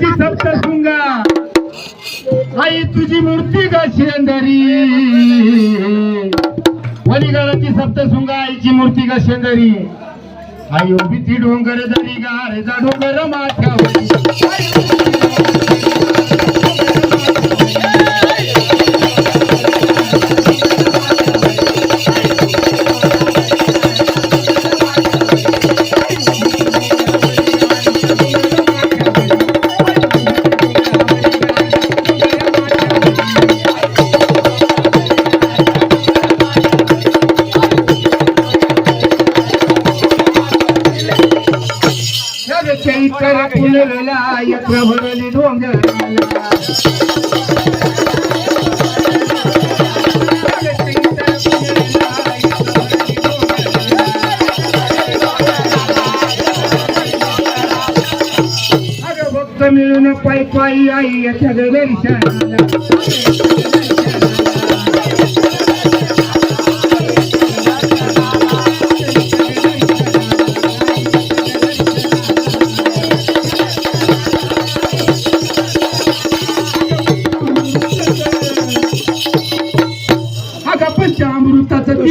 वलिगडाची सप्तशृंगा आई तुझी मूर्ती ग शेंदरी वलिगडाची सप्तशृंगा आईची मूर्ती ग शेंदरी आई उभी ती डोंगर दरी गारेचा डोंगर माथ्यावरी चैत्र फुलला यत्र भरली डोंगराला अगं भक्त मिळून पायी पायी आई याच्या दर्शनाला पंचामृताचं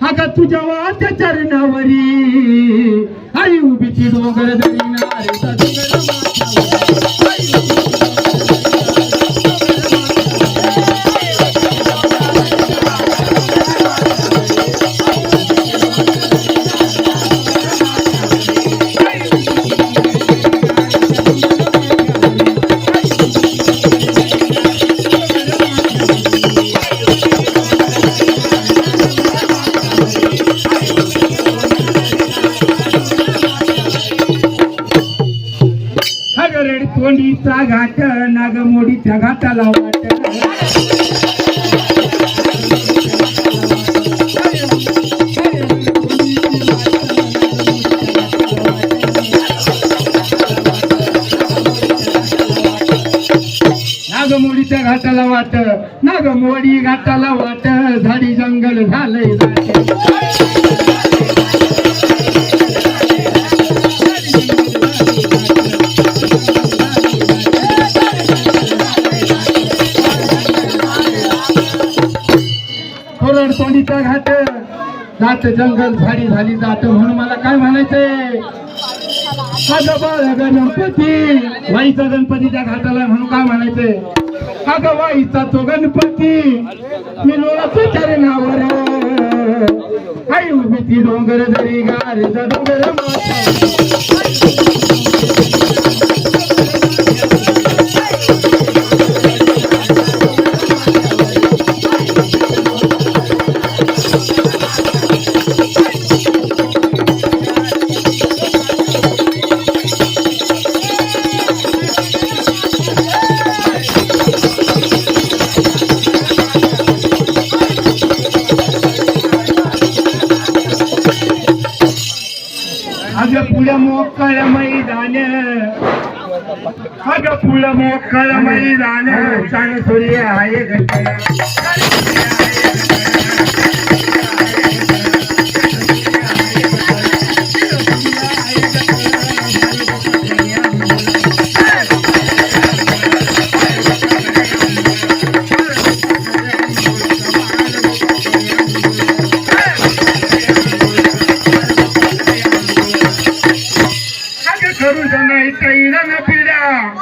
हा का तुझ्या वाट्या चरणावरी आई उभी ती डोंगर दरी नारेचा तोंडीचा घाट नागमोडीच्या घाटाला वाट नागमोडीच्या घाटाला वाट नागमोडी घाटाला वाट झाडी जंगल झालंय तोंडीचा घाट जात जंगल झाडी झाली जात म्हणून मला काय म्हणायचंय अगं बाळ गणपती वाईचा गणपतीच्या घाटाला म्हणून काय म्हणायचंय अगं वाईचा तो गणपती मी लोळाचं चरणावर आई उभी ती डोंगर दरी गारेचा डोंगर अगं पुढं मोकळ मैदान अगं पुढं मोकळ मैदान चांग सूर्य आहे करू नाही कैला न पिढ्या